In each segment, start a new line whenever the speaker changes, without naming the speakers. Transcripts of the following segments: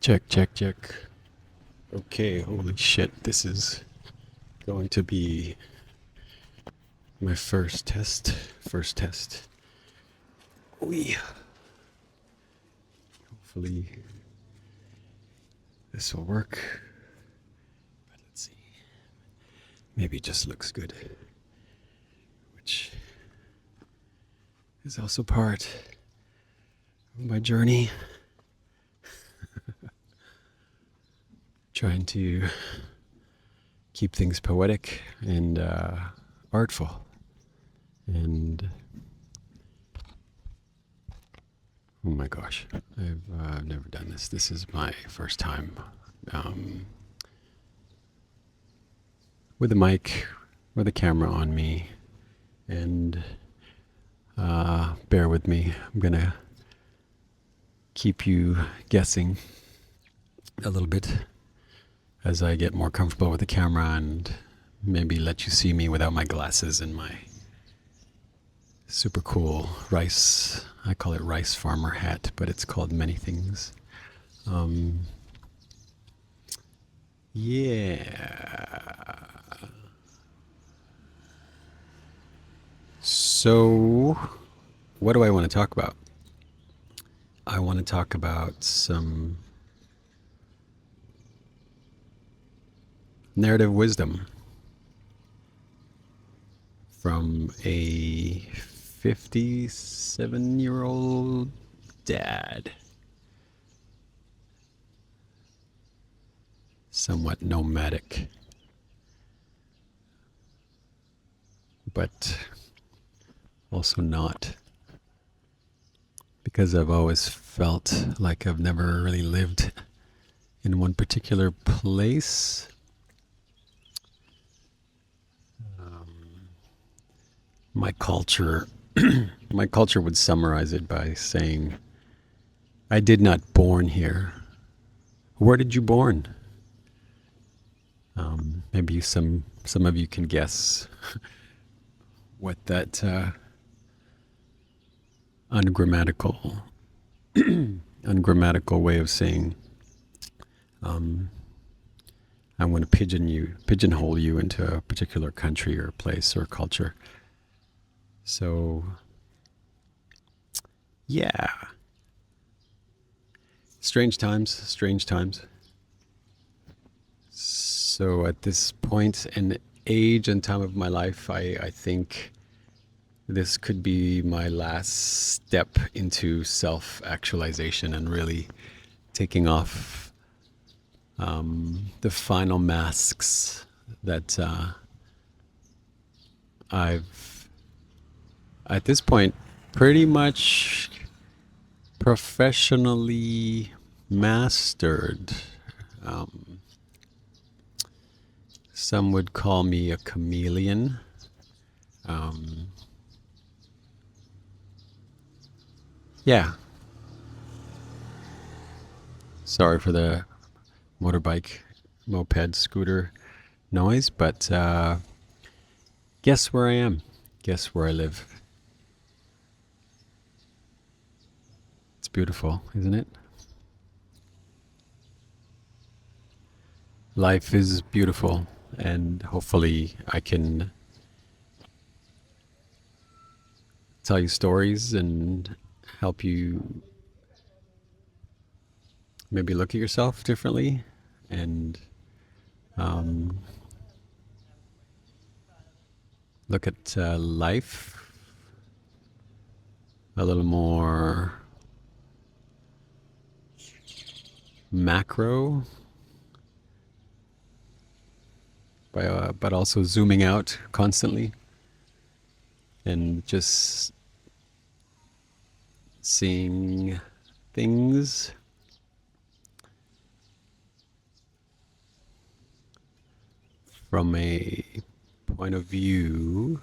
Check, check, check. Okay, holy shit, this is going to be my first test. First test. We hopefully this will work. But let's see. Maybe it just looks good. Which is also part of my journey. Trying to keep things poetic and artful. And oh my gosh, I've never done this. This is my first time with a mic, with a camera on me, and bear with me. I'm gonna keep you guessing a little bit as I get more comfortable with the camera and maybe let you see me without my glasses and my super cool rice, I call it rice farmer hat, but it's called many things. Yeah. So, what do I want to talk about? I want to talk about some narrative wisdom from a 57-year-old dad. Somewhat nomadic, but also not, because I've always felt like I've never really lived in one particular place. My culture, my culture would summarize it by saying, "I did not born here." Where did you born? Maybe some of you can guess what that ungrammatical ungrammatical way of saying I want to pigeonhole you into a particular country or place or culture. So, yeah, strange times, strange times. So at this point and age and time of my life, I think this could be my last step into self-actualization and really taking off the final masks that I've, at this point, pretty much professionally mastered. Um, some would call me a chameleon. Um, yeah, sorry for the motorbike, moped, scooter noise, but guess where I am? Guess where I live? It's beautiful, isn't it? Life is beautiful, and hopefully I can tell you stories and help you maybe look at yourself differently and um, look at life a little more macro, but also zooming out constantly and just seeing things from a point of view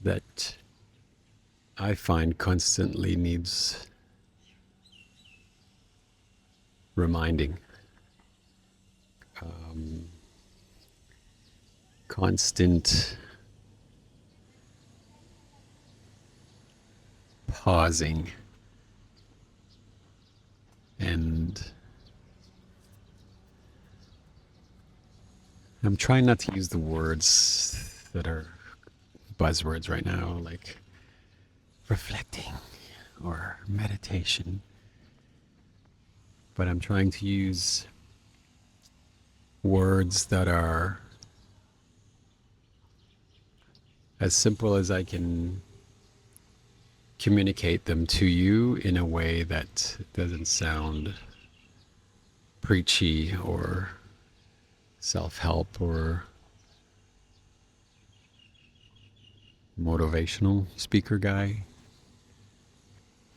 that I find constantly needs reminding. Constant pausing I'm trying not to use the words that are buzzwords right now, like reflecting or meditation, but I'm trying to use words that are as simple as I can communicate them to you in a way that doesn't sound preachy or self-help or motivational speaker guy.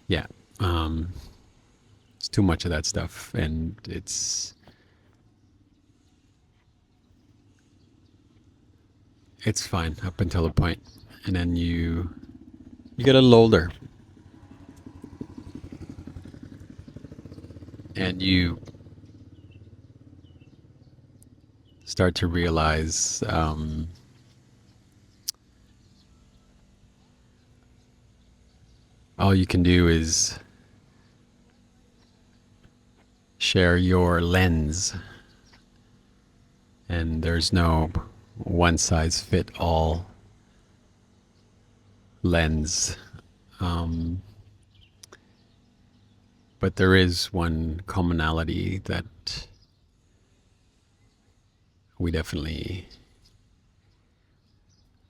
Yeah, um, it's too much of that stuff, and it's fine up until a point, and then you get a little older, and you start to realize all you can do is share your lens, and there's no one size fit all lens. Um, but there is one commonality that we definitely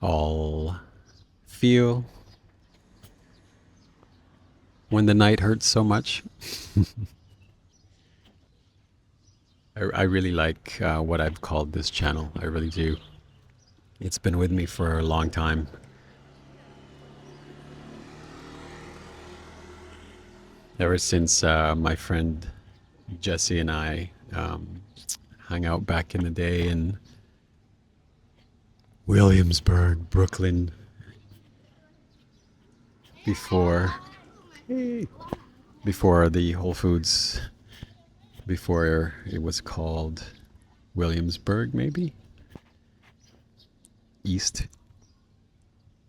all feel when the night hurts so much. I really like what I've called this channel. I really do. It's been with me for a long time. Ever since my friend Jesse and I hung out back in the day in Williamsburg, Brooklyn, before before the Whole Foods, before it was called Williamsburg, maybe East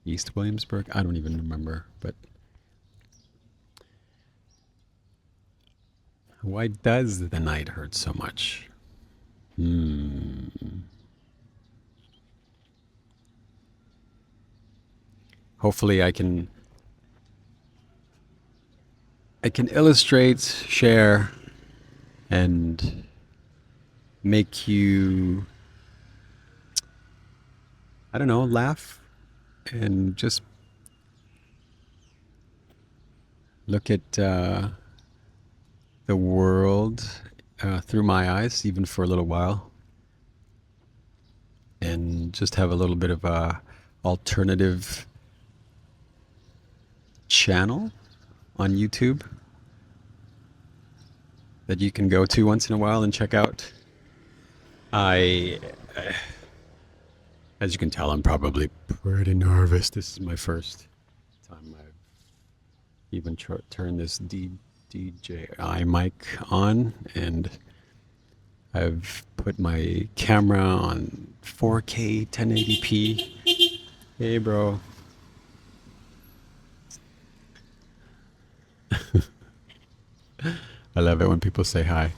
East Williamsburg. I don't even remember. But why does the night hurt so much? Hmm. Hopefully, I can illustrate, share, and make you, I don't know, laugh and just look at the world through my eyes, even for a little while, and just have a little bit of a alternative channel on YouTube that you can go to once in a while and check out. I, as you can tell, I'm probably pretty nervous. This is my first time I've even turned this DJI mic on, and I've put my camera on 4K 1080p. Hey, bro. I love it when people say hi.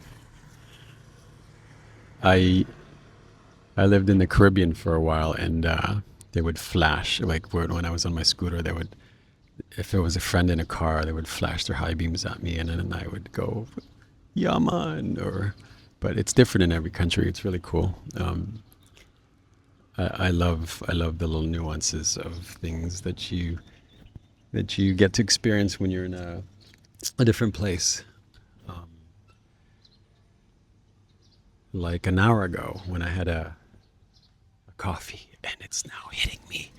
I I lived in the Caribbean for a while, and they would flash like when I was on my scooter. They would, if it was a friend in a car, they would flash their high beams at me, and then I would go, "Yeah, man!" Or, but it's different in every country. It's really cool. I love the little nuances of things that you get to experience when you're in a different place. Um, like an hour ago when I had a coffee, and it's now hitting me.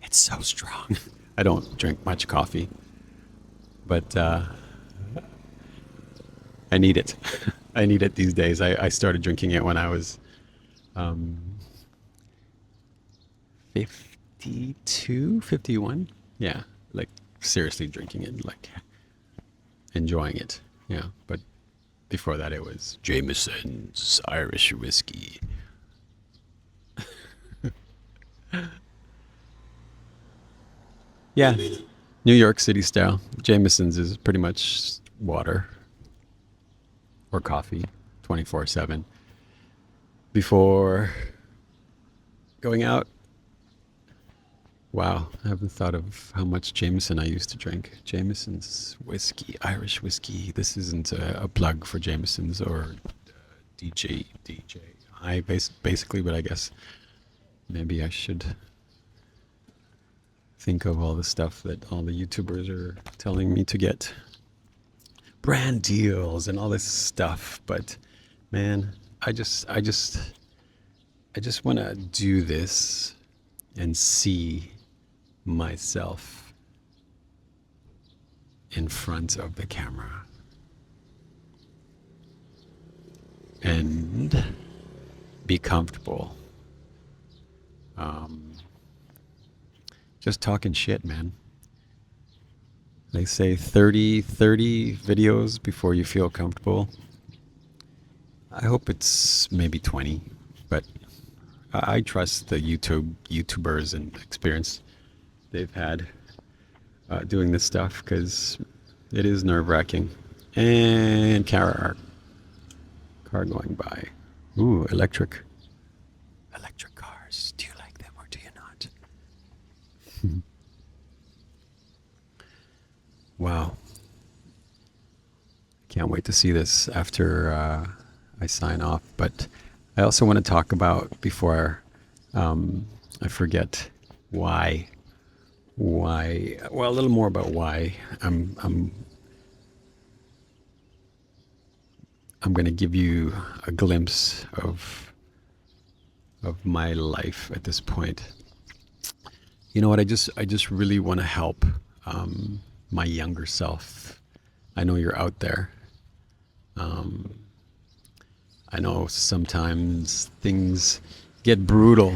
It's so strong. I don't drink much coffee, but I need it. I need it these days. I started drinking it when I was um, 52, 51. Yeah, like seriously drinking it, like enjoying it. Yeah, but before that it was Jameson's Irish whiskey. Yeah, New York City style. Jameson's is pretty much water or coffee 24/7. Before going out. Wow, I haven't thought of how much Jameson I used to drink. Jameson's whiskey, Irish whiskey. This isn't a plug for Jameson's or DJ. Basically, but I guess maybe I should think of all the stuff that all the YouTubers are telling me to get. Brand deals and all this stuff, but man, I just want to do this and see myself in front of the camera and be comfortable. Um, just talking shit, man. They say 30 videos before you feel comfortable. I hope it's maybe 20, but I trust the YouTubers and experience they've had doing this stuff because it is nerve-wracking. And car going by. Ooh, electric cars. Do you like them or do you not? Wow. Can't wait to see this after I sign off. But I also want to talk about, before I forget, why. Well, a little more about why I'm going to give you a glimpse of my life at this point. You know what? I just really want to help my younger self. I know you're out there. I know sometimes things get brutal,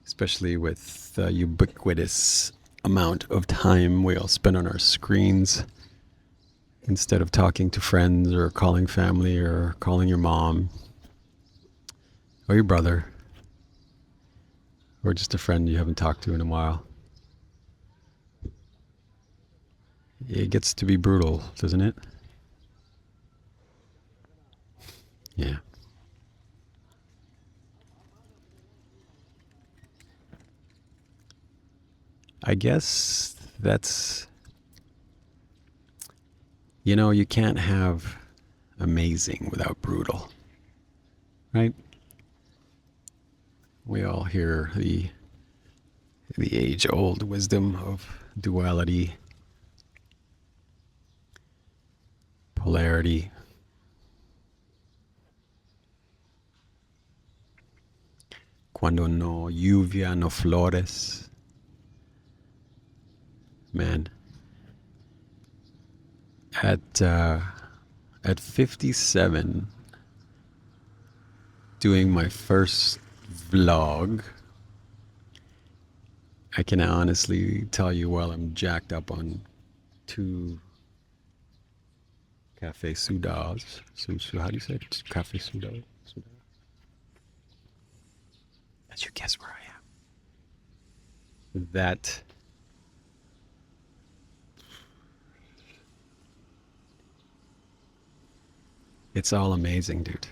especially with the ubiquitous amount of time we all spend on our screens instead of talking to friends or calling family or calling your mom or your brother or just a friend you haven't talked to in a while. It gets to be brutal, doesn't it? Yeah. I guess that's, you can't have amazing without brutal, right? We all hear the age-old wisdom of duality, polarity. Cuando no lluvia, no flores. Man, at 57, doing my first vlog, I can honestly tell you, while I'm jacked up on 2 cafe sodas. How do you say it? Cafe soda. Let you guess where I am. That it's all amazing, dude.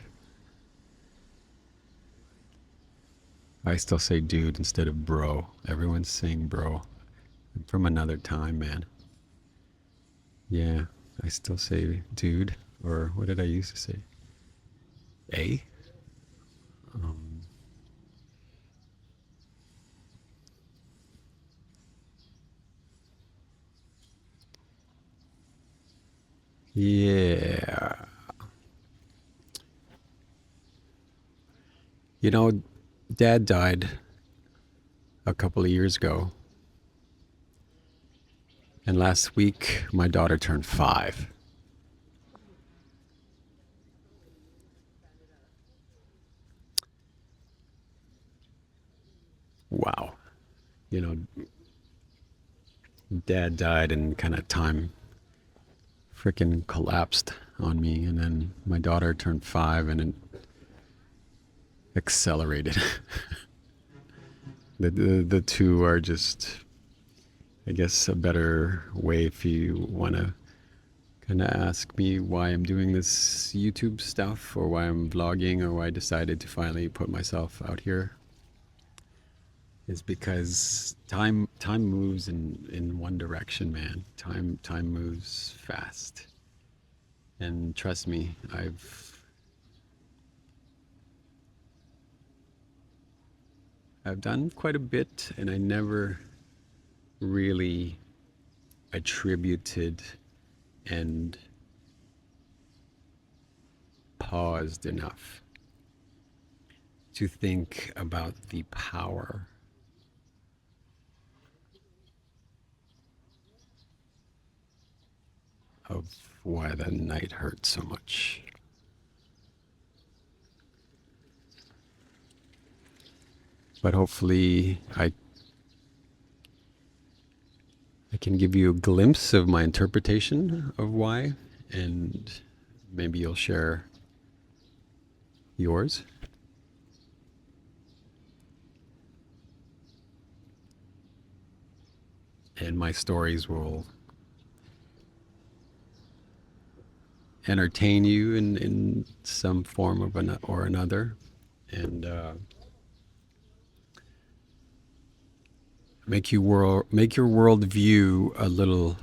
I still say dude instead of bro. Everyone's saying bro. I'm from another time, man. Yeah, I still say dude. Or what did I used to say? A? Um, yeah. You know, Dad died a couple of years ago. And last week, my daughter turned 5. Wow. You know, Dad died and kind of time freaking collapsed on me. And then my daughter turned 5 and it accelerated. The two are just, I guess, a better way if you want to gonna ask me why I'm doing this YouTube stuff or why I'm vlogging or why I decided to finally put myself out here, is because time moves in one direction, man. Time moves fast. And trust me, I've done quite a bit and I never really attributed and paused enough to think about the power of why the night hurts so much. But hopefully I can give you a glimpse of my interpretation of why, and maybe you'll share yours. And my stories will entertain you in some form of or another, and make your world view a little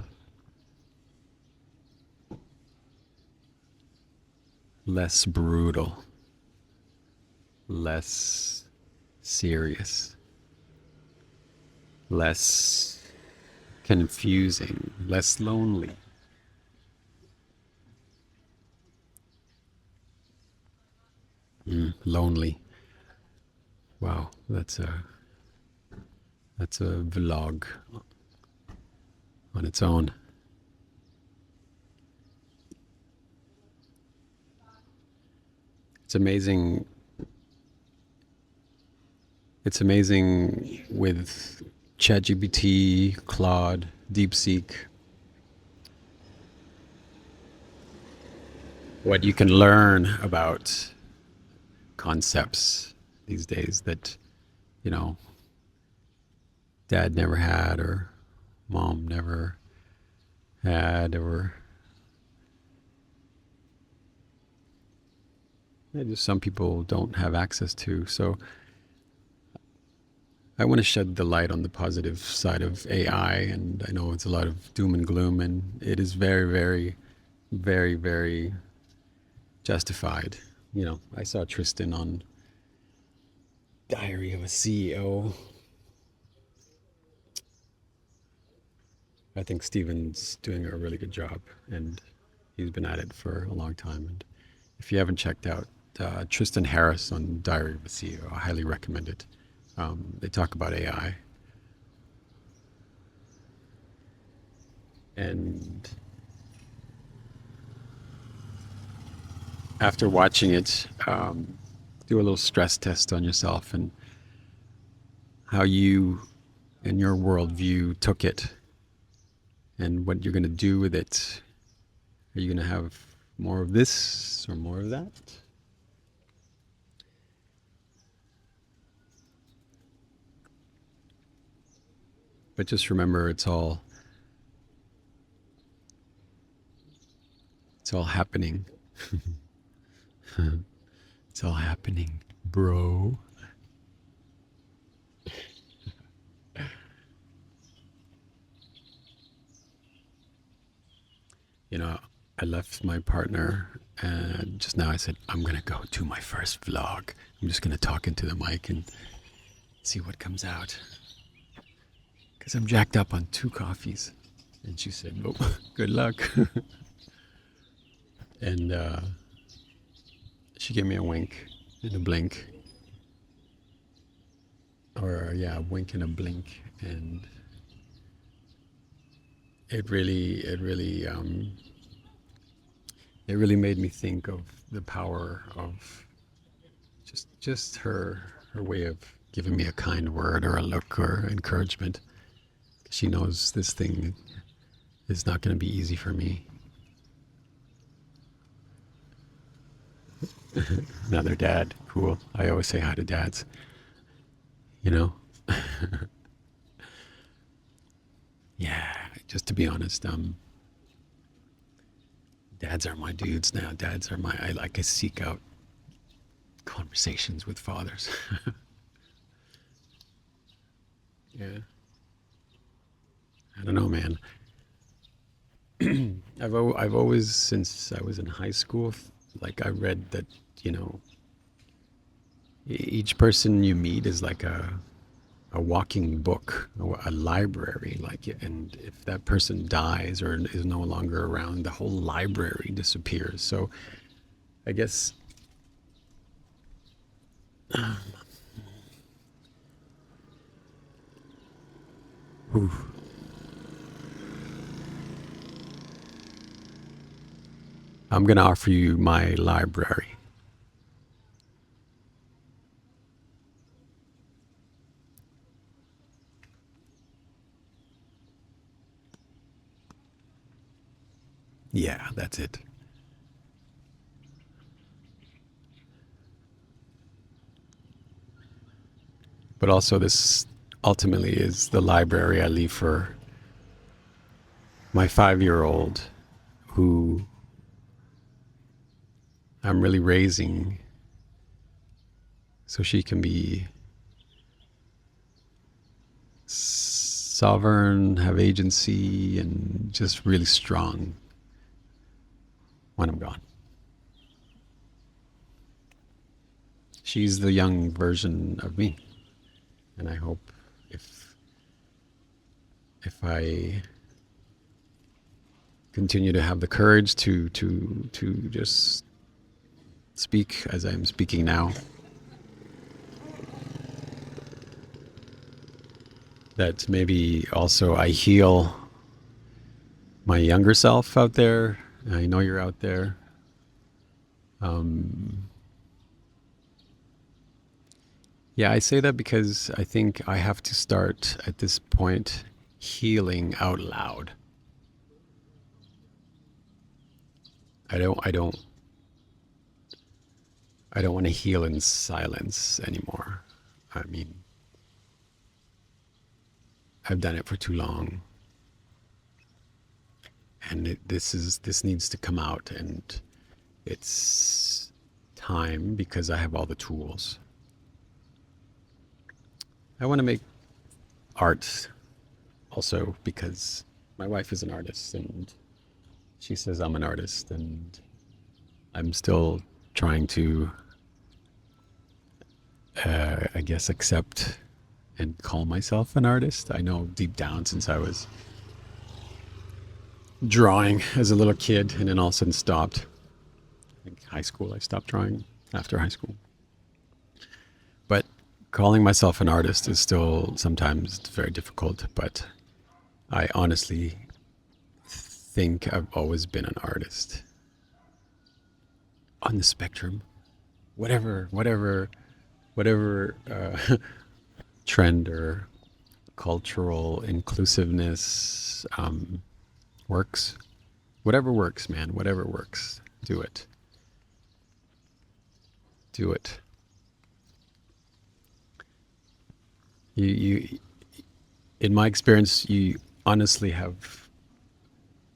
less brutal, less serious, less confusing, less lonely. Lonely. Wow, that's a vlog on its own. It's amazing. It's amazing with ChatGPT, Claude, DeepSeek, what you can learn about concepts these days that, you know, dad never had or mom never had, or just some people don't have access to. So I want to shed the light on the positive side of AI, and I know it's a lot of doom and gloom, and it is very, very, very, very justified. You know, I saw Tristan on Diary of a CEO. I think Steven's doing a really good job, and he's been at it for a long time. And if you haven't checked out Tristan Harris on Diary of a CEO, I highly recommend it. They talk about AI, and after watching it, do a little stress test on yourself and how you and your worldview took it and what you're going to do with it. Are you going to have more of this or more of that? But just remember, it's all happening. It's all happening, bro. You know, I left my partner and just now I said, I'm going to go do my first vlog. I'm just going to talk into the mic and see what comes out. Because I'm jacked up on 2 coffees. And she said, oh, good luck. And she gave me a wink and a blink. Or, yeah, a wink and a blink. And it really made me think of the power of just her way of giving me a kind word or a look or encouragement. She knows this thing is not going to be easy for me. Another dad, cool. I always say hi to dads, you know. Yeah, just to be honest, Dads are my dudes now. Dads are my, I seek out conversations with fathers. Yeah. I don't know, man. I've always, since I was in high school, like I read that, you know, each person you meet is like a walking book, a library. Like, and if that person dies or is no longer around, the whole library disappears. So I guess, whew, I'm gonna offer you my library. Yeah, that's it. But also, this ultimately is the library I leave for my 5 year old, who I'm really raising so she can be sovereign, have agency, and just really strong when I'm gone. She's the young version of me, and I hope if if I continue to have the courage to just speak as I'm speaking now, that maybe also I heal my younger self out there. I know you're out there. Um, yeah, I say that because I think I have to start at this point healing out loud. I don't. I don't. I don't want to heal in silence anymore. I mean, I've done it for too long, and this needs to come out, and it's time because I have all the tools. I want to make art also because my wife is an artist, and she says I'm an artist, and I'm still trying to, I guess, accept and call myself an artist. I know deep down, since I was drawing as a little kid and then all of a sudden stopped. I think high school, I stopped drawing after high school. But calling myself an artist is still sometimes very difficult. But I honestly think I've always been an artist on the spectrum, whatever trend or cultural inclusiveness works. Whatever works, man. Whatever works. Do it. Do it. You in my experience, you honestly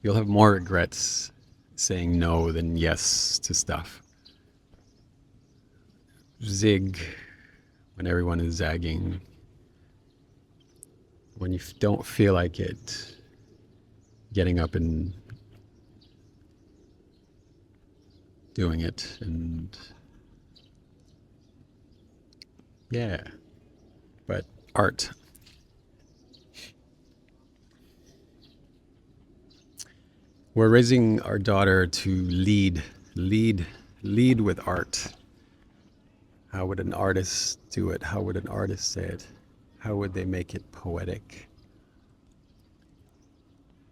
you'll have more regrets saying no than yes to stuff. Zig when everyone is zagging. When you don't feel like it, getting up and doing it. And yeah, but art. We're raising our daughter to lead, lead with art. How would an artist do it? How would an artist say it? How would they make it poetic?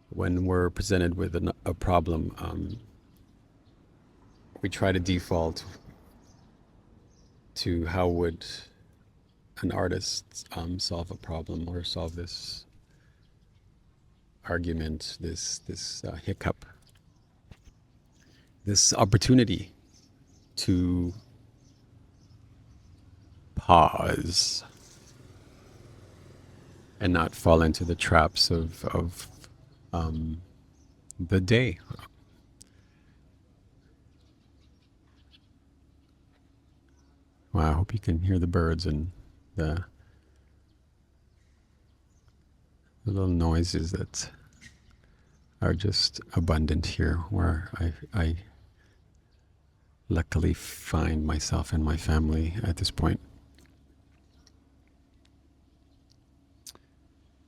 When we're presented with a problem, we try to default to how would an artist solve a problem or solve this argument, this hiccup, this opportunity to pause and not fall into the traps of the day. Well, I hope you can hear the birds and the little noises that are just abundant here where I luckily find myself and my family at this point.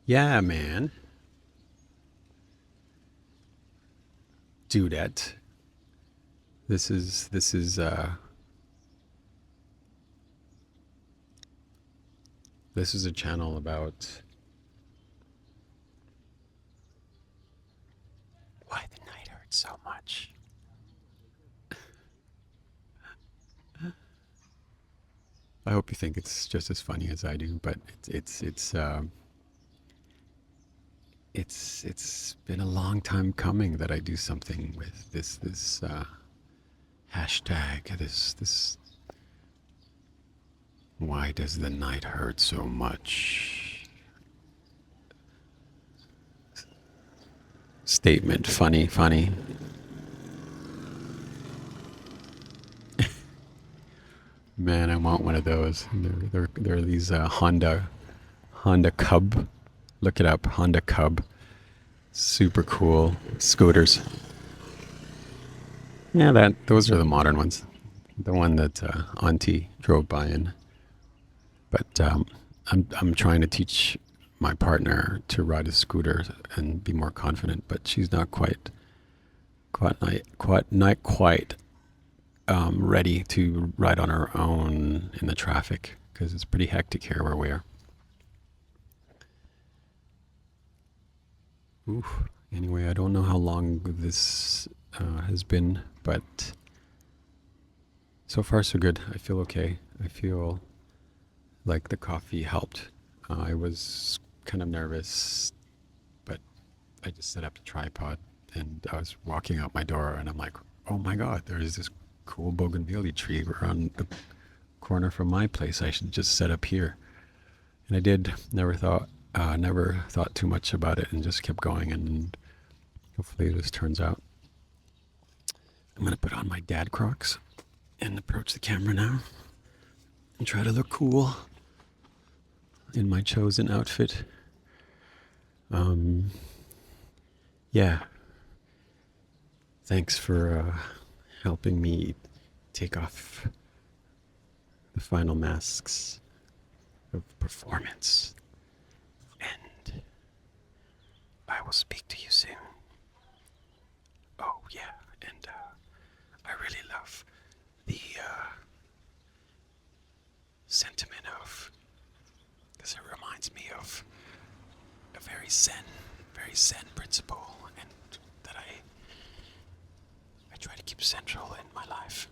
Yeah, man. Dudette. This is a channel about why the night hurts so much. I hope you think it's just as funny as I do, but it's been a long time coming that I do something with this hashtag. This why does the night hurt so much? Statement. Funny. Man, I want one of those. They're these Honda Cub. Look it up, Honda Cub. Super cool scooters. Yeah, those are the modern ones. The one that Auntie drove by in. But I'm trying to teach my partner to ride a scooter and be more confident, but she's not not quite ready to ride on her own in the traffic because it's pretty hectic here where we are. Oof. Anyway, I don't know how long this has been, but so far so good. I feel okay. I feel like the coffee helped. I was kind of nervous, but I just set up the tripod and I was walking out my door and I'm like, oh my God, there's this cool bougainvillea tree around the corner from my place. I should just set up here. And I did. Never thought too much about it and just kept going. And hopefully this turns out. I'm going to put on my dad Crocs and approach the camera now and try to look cool in my chosen outfit. Yeah. Thanks for helping me take off the final masks of performance. And I will speak to you soon. Oh, yeah. And I really love the sentiment of, because it reminds me of a very Zen principle, and that I try to keep central in my life.